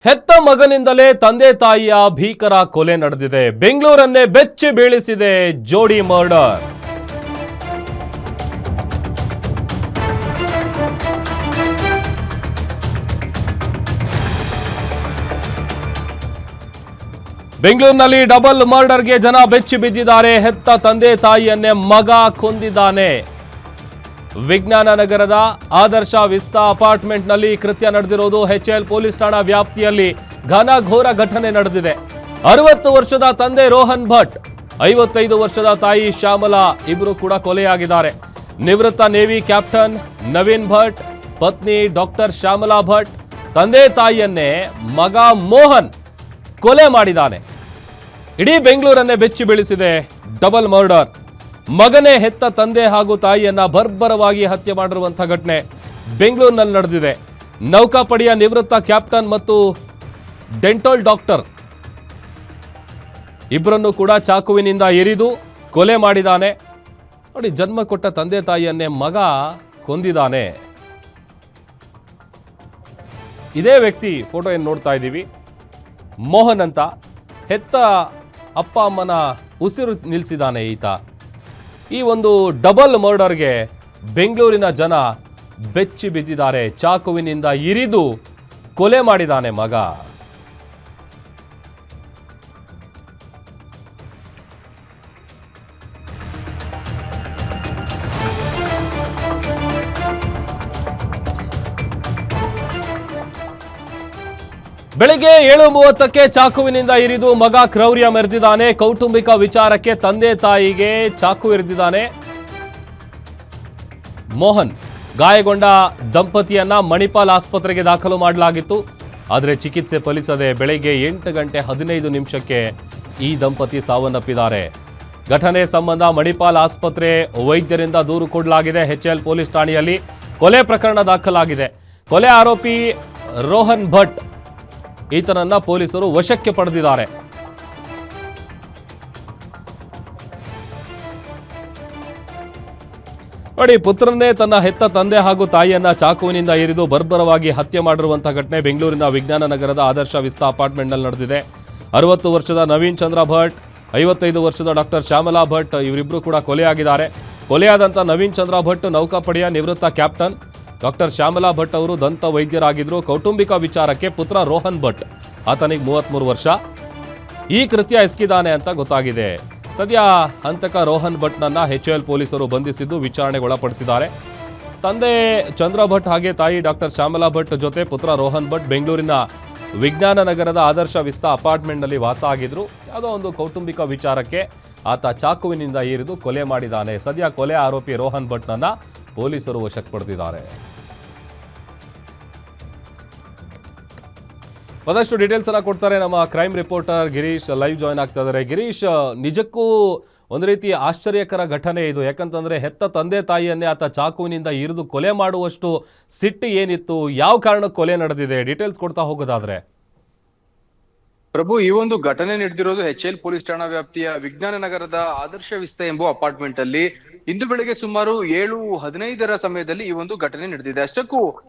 ಹೆತ್ತ ಮಗನಿಂದಲೇ ತಂದೆ ತಾಯಿಯ ಭೀಕರ ಕೊಲೆ ನಡೆದಿದೆ. ಬೆಂಗಳೂರನ್ನೇ ಬೆಚ್ಚಿ ಬೀಳಿಸಿದೆ ಜೋಡಿ ಮರ್ಡರ್. ಬೆಂಗಳೂರಿನಲ್ಲಿ ಡಬಲ್ ಮರ್ಡರ್ಗೆ ಜನ ಬೆಚ್ಚಿ ಬಿದ್ದಿದ್ದಾರೆ. ಹೆತ್ತ ತಂದೆ ತಾಯಿಯನ್ನೇ ಮಗ ಕೊಂದಿದ್ದಾನೆ. ವಿಜ್ಞಾನ ನಗರದ ಆದರ್ಶ ವಿಸ್ತಾ ಅಪಾರ್ಟ್ಮೆಂಟ್ನಲ್ಲಿ ಕೃತ್ಯ ನಡೆದಿರೋದು. HL ಪೊಲೀಸ್ ಠಾಣಾ ವ್ಯಾಪ್ತಿಯಲ್ಲಿ ಘನಘೋರ ಘಟನೆ ನಡೆದಿದೆ. 60 ವರ್ಷದ ತಂದೆ ರೋಹನ್ ಭಟ್, 55 ವರ್ಷದ ತಾಯಿ ಶ್ಯಾಮಲಾ ಇಬ್ಬರು ಕೂಡ ಕೊಲೆಯಾಗಿದ್ದಾರೆ. ನಿವೃತ್ತ ನೇವಿ ಕ್ಯಾಪ್ಟನ್ ನವೀನ್ ಭಟ್, ಪತ್ನಿ ಡಾಕ್ಟರ್ ಶ್ಯಾಮಲಾ ಭಟ್, ತಂದೆ ತಾಯಿಯನ್ನೇ ಮಗ ಮೋಹನ್ ಕೊಲೆ ಮಾಡಿದ್ದಾನೆ. ಇಡೀ ಬೆಂಗಳೂರನ್ನೇ ಬೆಚ್ಚಿ ಬೀಳಿಸಿದೆ ಡಬಲ್ ಮರ್ಡರ್. ಮಗನೇ ಹೆತ್ತ ತಂದೆ ಹಾಗೂ ತಾಯಿಯನ್ನ ಬರ್ಬರವಾಗಿ ಹತ್ಯೆ ಮಾಡಿರುವಂತಹ ಘಟನೆ ಬೆಂಗಳೂರಿನಲ್ಲಿ ನಡೆದಿದೆ. ನೌಕಾಪಡೆಯ ನಿವೃತ್ತ ಕ್ಯಾಪ್ಟನ್ ಮತ್ತು ಡೆಂಟಲ್ ಡಾಕ್ಟರ್ ಇಬ್ಬರನ್ನು ಕೂಡ ಚಾಕುವಿನಿಂದ ಇರಿದು ಕೊಲೆ ಮಾಡಿದ್ದಾನೆ. ನೋಡಿ, ಜನ್ಮ ಕೊಟ್ಟ ತಂದೆ ತಾಯಿಯನ್ನೇ ಮಗ ಕೊಂದಿದ್ದಾನೆ. ಇದೇ ವ್ಯಕ್ತಿ ಫೋಟೋ ಏನು ನೋಡ್ತಾ ಇದ್ದೀವಿ, ಮೋಹನ್ ಅಂತ. ಹೆತ್ತ ಅಪ್ಪ ಅಮ್ಮನ ಉಸಿರು ನಿಲ್ಲಿಸಿದ್ದಾನೆ ಈತ. ಈ ಒಂದು ಡಬಲ್ ಮರ್ಡರ್ಗೆ ಬೆಂಗಳೂರಿನ ಜನ ಬೆಚ್ಚಿ ಬಿದ್ದಿದ್ದಾರೆ. ಚಾಕುವಿನಿಂದ ಇರಿದು ಕೊಲೆ ಮಾಡಿದ್ದಾನೆ ಮಗ. ಬೆಳಿಗ್ಗೆ 7:30ಕ್ಕೆ ಚಾಕುವಿನಿಂದ ಇರಿದು ಮಗ ಕ್ರೌರ್ಯ ಮೆರೆದಿದ್ದಾನೆ. ಕೌಟುಂಬಿಕ ವಿಚಾರಕ್ಕೆ ತಂದೆ ತಾಯಿಗೆ ಚಾಕು ಇರಿದಿದ್ದಾನೆ ಮೋಹನ್. ಗಾಯಗೊಂಡ ದಂಪತಿಯನ್ನ ಮಣಿಪಾಲ್ ಆಸ್ಪತ್ರೆಗೆ ದಾಖಲು ಮಾಡಲಾಗಿತ್ತು. ಆದರೆ ಚಿಕಿತ್ಸೆ ಫಲಿಸದೆ ಬೆಳಗ್ಗೆ 8:15 ಈ ದಂಪತಿ ಸಾವನ್ನಪ್ಪಿದ್ದಾರೆ. ಘಟನೆ ಸಂಬಂಧ ಮಣಿಪಾಲ್ ಆಸ್ಪತ್ರೆ ವೈದ್ಯರಿಂದ ದೂರು ಕೊಡಲಾಗಿದೆ. HL ಪೊಲೀಸ್ ಠಾಣೆಯಲ್ಲಿ ಕೊಲೆ ಪ್ರಕರಣ ದಾಖಲಾಗಿದೆ. ಕೊಲೆ ಆರೋಪಿ ರೋಹನ್ ಭಟ್ ಈತನನ್ನ ಪೊಲೀಸರು ವಶಕ್ಕೆ ಪಡೆದಿದ್ದಾರೆ. ನೋಡಿ, ಪುತ್ರನ್ನೇ ತನ್ನ ಹೆತ್ತ ತಂದೆ ಹಾಗೂ ತಾಯಿಯನ್ನ ಚಾಕುವಿನಿಂದ ಇರಿದು ಬರ್ಬರವಾಗಿ ಹತ್ಯೆ ಮಾಡಿರುವಂತಹ ಘಟನೆ ಬೆಂಗಳೂರಿನ ವಿಜ್ಞಾನ ನಗರದ ಆದರ್ಶ ವಿಸ್ತಾ ಅಪಾರ್ಟ್ಮೆಂಟ್ನಲ್ಲಿ ನಡೆದಿದೆ. 60 ವರ್ಷದ ನವೀನ್ ಚಂದ್ರ ಭಟ್, 55 ವರ್ಷದ ಡಾಕ್ಟರ್ ಶ್ಯಾಮಲಾ ಭಟ್ ಇವರಿಬ್ಬರು ಕೂಡ ಕೊಲೆಯಾಗಿದ್ದಾರೆ. ಕೊಲೆಯಾದಂಥ ನವೀನ್ ಚಂದ್ರ ಭಟ್ ನೌಕಾಪಡೆಯ ನಿವೃತ್ತ ಕ್ಯಾಪ್ಟನ್, ಡಾಕ್ಟರ್ ಶ್ಯಾಮಲಾ ಭಟ್ ಅವರು ದಂತ ವೈದ್ಯರಾಗಿದ್ದರು. ಕೌಟುಂಬಿಕ ವಿಚಾರಕ್ಕೆ ಪುತ್ರ ರೋಹನ್ ಭಟ್, ಆತನಿಗೆ 33 ವರ್ಷ, ಈ ಕೃತ್ಯ ಎಸಗಿದ್ದಾನೆ ಅಂತ ಗೊತ್ತಾಗಿದೆ. ಸದ್ಯ ಹಂತಕ ರೋಹನ್ ಭಟ್ನನ್ನ HL ಪೊಲೀಸರು ಬಂಧಿಸಿದ್ದು ವಿಚಾರಣೆಗೆ ಒಳಪಡಿಸಿದ್ದಾರೆ. ತಂದೆ ಚಂದ್ರ ಭಟ್ ಹಾಗೆ ತಾಯಿ ಡಾಕ್ಟರ್ ಶ್ಯಾಮಲಾ ಭಟ್ ಜೊತೆ ಪುತ್ರ ರೋಹನ್ ಭಟ್ ಬೆಂಗಳೂರಿನ ವಿಜ್ಞಾನ ನಗರದ ಆದರ್ಶ ವಿಸ್ತಾ ಅಪಾರ್ಟ್ಮೆಂಟ್ನಲ್ಲಿ ವಾಸ ಆಗಿದ್ರು. ಯಾವುದೋ ಒಂದು ಕೌಟುಂಬಿಕ ವಿಚಾರಕ್ಕೆ ಆತ ಚಾಕುವಿನಿಂದ ಇರಿದು ಕೊಲೆ ಮಾಡಿದ್ದಾನೆ. ಸದ್ಯ ಕೊಲೆ ಆರೋಪಿ ರೋಹನ್ ಭಟ್ನನ್ನ ಪೊಲೀಸರು ವಶಕ್ಕೆ ಪಡೆದಿದ್ದಾರೆ. ಮತ್ತಷ್ಟು ಡೀಟೇಲ್ಸ್ ಅನ್ನ ಕೊಡ್ತಾರೆ ನಮ್ಮ crime reporter Girish. Live join ಆಗ್ತಾ ಇದ್ದಾರೆ. ಗಿರೀಶ್, ನಿಜಕ್ಕೂ ಒಂದು ರೀತಿ ಆಶ್ಚರ್ಯಕರ ಘಟನೆ ಇದು. ಯಾಕಂತಂದ್ರೆ ಹೆತ್ತ ತಂದೆ ತಾಯಿಯನ್ನೇ ಆತ ಚಾಕುವಿನಿಂದ ಇರಿದು ಕೊಲೆ ಮಾಡುವಷ್ಟು ಸಿಟ್ಟು ಏನಿತ್ತು, ಯಾವ ಕಾರಣಕ್ಕೆ ಕೊಲೆ ನಡೆದಿದೆ, ಡೀಟೇಲ್ಸ್ ಕೊಡ್ತಾ ಹೋಗೋದಾದ್ರೆ. ಪ್ರಭು, ಈ ಒಂದು ಘಟನೆ ನಡೆದಿರೋದು HL ಪೊಲೀಸ್ ಠಾಣಾ ವ್ಯಾಪ್ತಿಯ ವಿಜ್ಞಾನ ನಗರದ ಆದರ್ಶ ವಿಸ್ತಾ ಎಂಬ ಅಪಾರ್ಟ್ಮೆಂಟ್ ಅಲ್ಲಿ ಇಂದು ಬೆಳಗ್ಗೆ ಸುಮಾರು 7:15 ಸಮಯದಲ್ಲಿ ಈ ಒಂದು ಘಟನೆ ನಡೆದಿದೆ. ಅಷ್ಟಕ್ಕೂ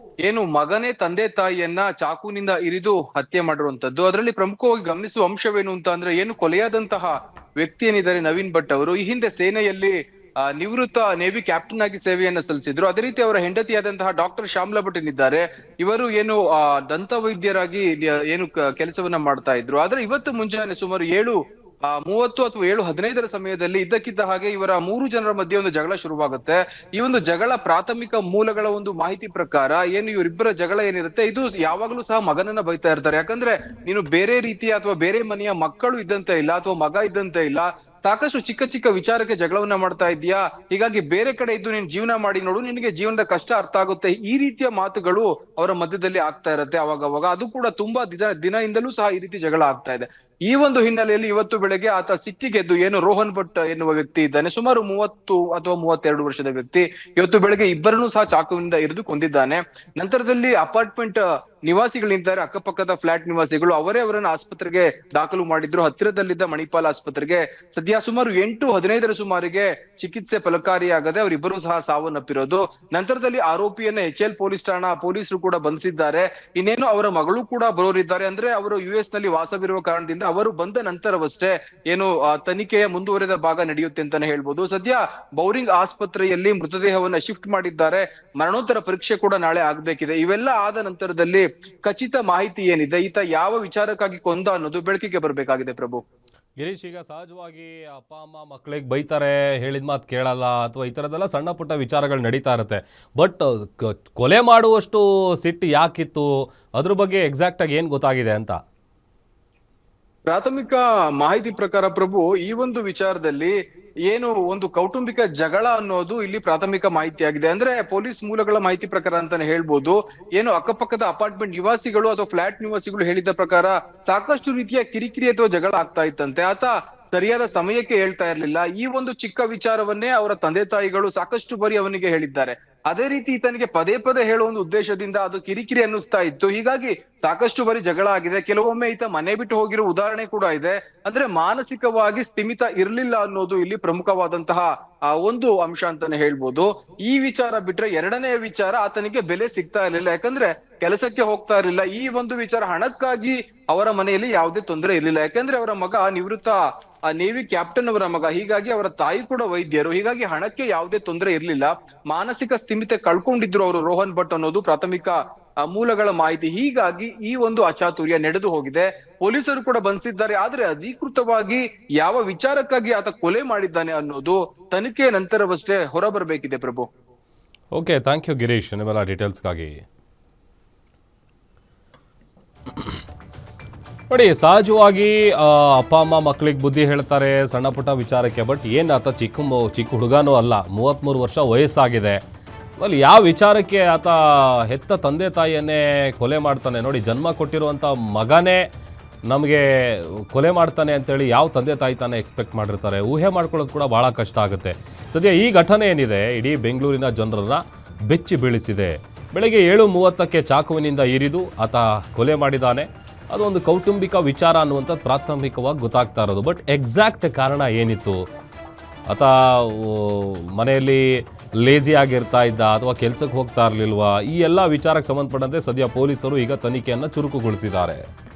ಏನು ಮಗನೇ ತಂದೆ ತಾಯಿಯನ್ನ ಚಾಕುನಿಂದ ಇರಿದು ಹತ್ಯೆ ಮಾಡಿರುವಂತದ್ದು. ಅದರಲ್ಲಿ ಪ್ರಮುಖವಾಗಿ ಗಮನಿಸುವ ಅಂಶವೇನು ಅಂತ ಅಂದ್ರೆ, ಏನು ಕೊಲೆಯಾದಂತಹ ವ್ಯಕ್ತಿ ಏನಿದ್ದಾರೆ ನವೀನ್ ಭಟ್ ಅವರು ಈ ಹಿಂದೆ ಸೇನೆಯಲ್ಲಿ ನಿವೃತ್ತ ನೇವಿ ಕ್ಯಾಪ್ಟನ್ ಆಗಿ ಸೇವೆಯನ್ನ ಸಲ್ಲಿಸಿದ್ರು. ಅದೇ ರೀತಿ ಅವರ ಹೆಂಡತಿಯಾದಂತಹ ಡಾಕ್ಟರ್ ಶ್ಯಾಮಲಾ ಭಟ್ ಏನಿದ್ದಾರೆ, ಇವರು ಏನು ದಂತ ವೈದ್ಯರಾಗಿ ಏನು ಕೆಲಸವನ್ನ ಮಾಡ್ತಾ ಇದ್ರು. ಆದ್ರೆ ಇವತ್ತು ಮುಂಜಾನೆ ಸುಮಾರು 7:30 ಅಥವಾ 7:15 ಸಮಯದಲ್ಲಿ ಇದ್ದಕ್ಕಿದ್ದ ಹಾಗೆ ಇವರ 3 ಜನರ ಮಧ್ಯೆ ಒಂದು ಜಗಳ ಶುರುವಾಗುತ್ತೆ. ಈ ಒಂದು ಜಗಳ ಪ್ರಾಥಮಿಕ ಮೂಲಗಳ ಒಂದು ಮಾಹಿತಿ ಪ್ರಕಾರ ಏನು ಇವರಿಬ್ಬರ ಜಗಳ ಏನಿರುತ್ತೆ, ಇದು ಯಾವಾಗಲೂ ಸಹ ಮಗನನ್ನ ಬೈತಾ ಇರ್ತಾರೆ. ಯಾಕಂದ್ರೆ ನೀನು ಬೇರೆ ರೀತಿಯ ಅಥವಾ ಬೇರೆ ಮನೆಯ ಮಕ್ಕಳು ಇದ್ದಂತೆ ಇಲ್ಲ ಅಥವಾ ಮಗ ಇದ್ದಂತೆ ಇಲ್ಲ, ಸಾಕಷ್ಟು ಚಿಕ್ಕ ಚಿಕ್ಕ ವಿಚಾರಕ್ಕೆ ಜಗಳವನ್ನ ಮಾಡ್ತಾ ಇದೀಯಾ, ಹೀಗಾಗಿ ಬೇರೆ ಕಡೆ ಇದ್ದು ನೀನ್ ಜೀವನ ಮಾಡಿ ನೋಡು, ನಿನಗೆ ಜೀವನದ ಕಷ್ಟ ಅರ್ಥ ಆಗುತ್ತೆ. ಈ ರೀತಿಯ ಮಾತುಗಳು ಅವರ ಮಧ್ಯದಲ್ಲಿ ಆಗ್ತಾ ಇರತ್ತೆ ಅವಾಗವಾಗ. ಅದು ಕೂಡ ತುಂಬಾ ದಿನದಿಂದಲೂ ಸಹ ಈ ರೀತಿ ಜಗಳ ಆಗ್ತಾ ಇದೆ. ಈ ಒಂದು ಹಿನ್ನೆಲೆಯಲ್ಲಿ ಇವತ್ತು ಬೆಳಗ್ಗೆ ಆತ ಸಿಟ್ಟಿಗೆದ್ದು ಏನು ರೋಹನ್ ಭಟ್ ಎನ್ನುವ ವ್ಯಕ್ತಿ ಇದ್ದಾನೆ, ಸುಮಾರು 30 ಅಥವಾ 32 ವರ್ಷದ ವ್ಯಕ್ತಿ, ಇವತ್ತು ಬೆಳಗ್ಗೆ ಇಬ್ಬರನ್ನೂ ಸಹ ಚಾಕುವಿನಿಂದ ಇರಿದು ಕೊಂದಿದ್ದಾನೆ. ನಂತರದಲ್ಲಿ ಅಪಾರ್ಟ್ಮೆಂಟ್ ನಿವಾಸಿಗಳಿದ್ದಾರೆ, ಅಕ್ಕಪಕ್ಕದ ಫ್ಲಾಟ್ ನಿವಾಸಿಗಳು, ಅವರನ್ನ ಆಸ್ಪತ್ರೆಗೆ ದಾಖಲು ಮಾಡಿದ್ರು, ಹತ್ತಿರದಲ್ಲಿದ್ದ ಮಣಿಪಾಲ್ ಆಸ್ಪತ್ರೆಗೆ. ಸದ್ಯ ಸುಮಾರು 8:15 ಸುಮಾರಿಗೆ ಚಿಕಿತ್ಸೆ ಫಲಕಾರಿಯಾಗದೆ ಅವರಿಬ್ಬರು ಸಹ ಸಾವನ್ನಪ್ಪಿರೋದು. ನಂತರದಲ್ಲಿ ಆರೋಪಿಯನ್ನ HL ಪೊಲೀಸ್ ಠಾಣಾ ಪೊಲೀಸರು ಕೂಡ ಬಂಧಿಸಿದ್ದಾರೆ. ಇನ್ನೇನು ಅವರ ಮಗಳು ಕೂಡ ಬರೋರಿದ್ದಾರೆ. ಅಂದ್ರೆ ಅವರು US ನಲ್ಲಿ ವಾಸವಿರುವ ಕಾರಣದಿಂದ ಅವರು ಬಂದ ನಂತರವಷ್ಟೇ ಏನು ತನಿಖೆಯ ಮುಂದುವರೆದ ಭಾಗ ನಡೆಯುತ್ತೆ ಅಂತಾನೆ ಹೇಳ್ಬೋದು. ಸದ್ಯ ಬೌರಿಂಗ್ ಆಸ್ಪತ್ರೆಯಲ್ಲಿ ಮೃತದೇಹವನ್ನ ಶಿಫ್ಟ್ ಮಾಡಿದ್ದಾರೆ. ಮರಣೋತ್ತರ ಪರೀಕ್ಷೆ ಕೂಡ ನಾಳೆ ಆಗ್ಬೇಕಿದೆ. ಇವೆಲ್ಲ ಆದ ನಂತರದಲ್ಲಿ ಖಚಿತ ಮಾಹಿತಿ ಏನಿದೆ, ಈತ ಯಾವ ವಿಚಾರಕ್ಕಾಗಿ ಕೊಂದ ಅನ್ನೋದು ಬೆಳಕಿಗೆ ಬರ್ಬೇಕಾಗಿದೆ ಪ್ರಭು. ಗಿರೀಶ್, ಈಗ ಸಹಜವಾಗಿ ಅಪ್ಪ ಅಮ್ಮ ಮಕ್ಕಳಿಗೆ ಬೈತಾರೆ, ಹೇಳಿದ ಮಾತು ಕೇಳಲ್ಲ, ಅಥವಾ ಈ ಥರದ್ದೆಲ್ಲ ಸಣ್ಣ ಪುಟ್ಟ ವಿಚಾರಗಳು ನಡೀತಾ ಇರುತ್ತೆ. ಬಟ್ ಕೊಲೆ ಮಾಡುವಷ್ಟು ಸಿಟ್ಟು ಯಾಕಿತ್ತು, ಅದ್ರ ಬಗ್ಗೆ ಎಕ್ಸಾಕ್ಟಾಗಿ ಏನು ಗೊತ್ತಾಗಿದೆ ಅಂತ? ಪ್ರಾಥಮಿಕ ಮಾಹಿತಿ ಪ್ರಕಾರ ಪ್ರಭು, ಈ ಒಂದು ವಿಚಾರದಲ್ಲಿ ಏನು ಒಂದು ಕೌಟುಂಬಿಕ ಜಗಳ ಅನ್ನೋದು ಇಲ್ಲಿ ಪ್ರಾಥಮಿಕ ಮಾಹಿತಿ ಆಗಿದೆ. ಅಂದ್ರೆ ಪೊಲೀಸ್ ಮೂಲಗಳ ಮಾಹಿತಿ ಪ್ರಕಾರ ಅಂತಾನೆ ಹೇಳ್ಬೋದು. ಏನು ಅಕ್ಕಪಕ್ಕದ ಅಪಾರ್ಟ್ಮೆಂಟ್ ನಿವಾಸಿಗಳು ಅಥವಾ ಫ್ಲಾಟ್ ನಿವಾಸಿಗಳು ಹೇಳಿದ ಪ್ರಕಾರ ಸಾಕಷ್ಟು ರೀತಿಯ ಕಿರಿಕಿರಿ ಅಥವಾ ಜಗಳ ಆಗ್ತಾ ಇತ್ತಂತೆ. ಆತ ಸರಿಯಾದ ಸಮಯಕ್ಕೆ ಹೇಳ್ತಾ ಇರ್ಲಿಲ್ಲ. ಈ ಒಂದು ಚಿಕ್ಕ ವಿಚಾರವನ್ನೇ ಅವರ ತಂದೆ ತಾಯಿಗಳು ಸಾಕಷ್ಟು ಬಾರಿ ಅವನಿಗೆ ಹೇಳಿದ್ದಾರೆ. ಅದೇ ರೀತಿ ಈತನಿಗೆ ಪದೇ ಪದೇ ಹೇಳುವ ಒಂದು ಉದ್ದೇಶದಿಂದ ಅದು ಕಿರಿಕಿರಿ ಅನ್ನಿಸ್ತಾ ಇತ್ತು. ಹೀಗಾಗಿ ಸಾಕಷ್ಟು ಬಾರಿ ಜಗಳ ಆಗಿದೆ. ಕೆಲವೊಮ್ಮೆ ಈತ ಮನೆ ಬಿಟ್ಟು ಹೋಗಿರೋ ಉದಾಹರಣೆ ಕೂಡ ಇದೆ. ಅಂದ್ರೆ ಮಾನಸಿಕವಾಗಿ ಸ್ಥಿಮಿತ ಇರ್ಲಿಲ್ಲ ಅನ್ನೋದು ಇಲ್ಲಿ ಪ್ರಮುಖವಾದಂತಹ ಒಂದು ಅಂಶ ಅಂತಾನೆ ಹೇಳ್ಬೋದು. ಈ ವಿಚಾರ ಬಿಟ್ರೆ ಎರಡನೇ ವಿಚಾರ, ಆತನಿಗೆ ಬೆಲೆ ಸಿಗ್ತಾ ಇರ್ಲಿಲ್ಲ. ಯಾಕಂದ್ರೆ ಕೆಲಸಕ್ಕೆ ಹೋಗ್ತಾ ಇರ್ಲಿಲ್ಲ. ಈ ಒಂದು ವಿಚಾರ, ಹಣಕ್ಕಾಗಿ ಅವರ ಮನೆಯಲ್ಲಿ ಯಾವುದೇ ತೊಂದರೆ ಇರ್ಲಿಲ್ಲ. ಯಾಕಂದ್ರೆ ಅವರ ಮಗ ನಿವೃತ್ತ ನೇವಿ ಕ್ಯಾಪ್ಟನ್ ಅವರ ಮಗ, ಹೀಗಾಗಿ ಅವರ ತಾಯಿ ಕೂಡ ವೈದ್ಯರು, ಹೀಗಾಗಿ ಹಣಕ್ಕೆ ಯಾವುದೇ ತೊಂದರೆ ಇರ್ಲಿಲ್ಲ. ಮಾನಸಿಕ ಸ್ಥಿಮಿತ ಕಳ್ಕೊಂಡಿದ್ರು ಅವರು ರೋಹನ್ ಭಟ್ ಅನ್ನೋದು ಪ್ರಾಥಮಿಕ ಮೂಲಗಳ ಮಾಹಿತಿ. ಹೀಗಾಗಿ ಈ ಒಂದು ಅಚಾತುರ್ಯ ನಡೆದು ಹೋಗಿದೆ. ಪೊಲೀಸರು ಕೂಡ ಬಂಧಿಸಿದ್ದಾರೆ. ಆದ್ರೆ ಅಧಿಕೃತವಾಗಿ ಯಾವ ವಿಚಾರಕ್ಕಾಗಿ ಆತ ಕೊಲೆ ಮಾಡಿದ್ದಾನೆ ಅನ್ನೋದು ತನಿಖೆ ನಂತರವಷ್ಟೇ ಹೊರಬರಬೇಕಿದೆ ಪ್ರಭು. ಓಕೆ, ಥ್ಯಾಂಕ್ ಯು ಗಿರೀಶ್ ನಿಮ್ಮೆಲ್ಲ ಡೀಟೇಲ್ಸ್ಗಾಗಿ. ನೋಡಿ, ಸಹಜವಾಗಿ ಅಪ್ಪ ಅಮ್ಮ ಮಕ್ಕಳಿಗೆ ಬುದ್ಧಿ ಹೇಳ್ತಾರೆ ಸಣ್ಣ ಪುಟ್ಟ ವಿಚಾರಕ್ಕೆ. ಬಟ್ ಏನು ಆತ ಚಿಕ್ಕ ಹುಡುಗನೂ ಅಲ್ಲ, 33 ವರ್ಷ ವಯಸ್ಸಾಗಿದೆ. ಅಲ್ಲಿ ಯಾವ ವಿಚಾರಕ್ಕೆ ಆತ ಹೆತ್ತ ತಂದೆ ತಾಯಿಯನ್ನೇ ಕೊಲೆ ಮಾಡ್ತಾನೆ? ನೋಡಿ, ಜನ್ಮ ಕೊಟ್ಟಿರುವಂಥ ಮಗನೇ ನಮಗೆ ಕೊಲೆ ಮಾಡ್ತಾನೆ ಅಂತೇಳಿ ಯಾವ ತಂದೆ ತಾಯಿ ತಾನೇ ಎಕ್ಸ್ಪೆಕ್ಟ್ ಮಾಡಿರ್ತಾರೆ? ಊಹೆ ಮಾಡ್ಕೊಳ್ಳೋದು ಕೂಡ ಭಾಳ ಕಷ್ಟ ಆಗುತ್ತೆ. ಸದ್ಯ ಈ ಘಟನೆ ಏನಿದೆ ಇಡೀ ಬೆಂಗಳೂರಿನ ಜನರನ್ನು ಬೆಚ್ಚಿ ಬೀಳಿಸಿದೆ. ಬೆಳಗ್ಗೆ 7:30ಕ್ಕೆ ಚಾಕುವಿನಿಂದ ಇರಿದು ಆತ ಕೊಲೆ ಮಾಡಿದ್ದಾನೆ. ಅದೊಂದು ಕೌಟುಂಬಿಕ ವಿಚಾರ ಅನ್ನುವಂಥದ್ದು ಪ್ರಾಥಮಿಕವಾಗಿ ಗೊತ್ತಾಗ್ತಾ ಇರೋದು. ಬಟ್ ಎಕ್ಸಾಕ್ಟ್ ಕಾರಣ ಏನಿತ್ತು? ಆತ ಮನೆಯಲ್ಲಿ ಲೇಜಿ ಆಗಿರ್ತಾ ಇದ್ದ ಅಥವಾ ಕೆಲಸಕ್ಕೆ ಹೋಗ್ತಾ ಇರಲಿಲ್ವಾ? ಈ ಎಲ್ಲ ವಿಚಾರಕ್ಕೆ ಸಂಬಂಧಪಟ್ಟಂತೆ ಸದ್ಯ ಪೊಲೀಸರು ಈಗ ತನಿಖೆಯನ್ನು ಚುರುಕುಗೊಳಿಸಿದ್ದಾರೆ.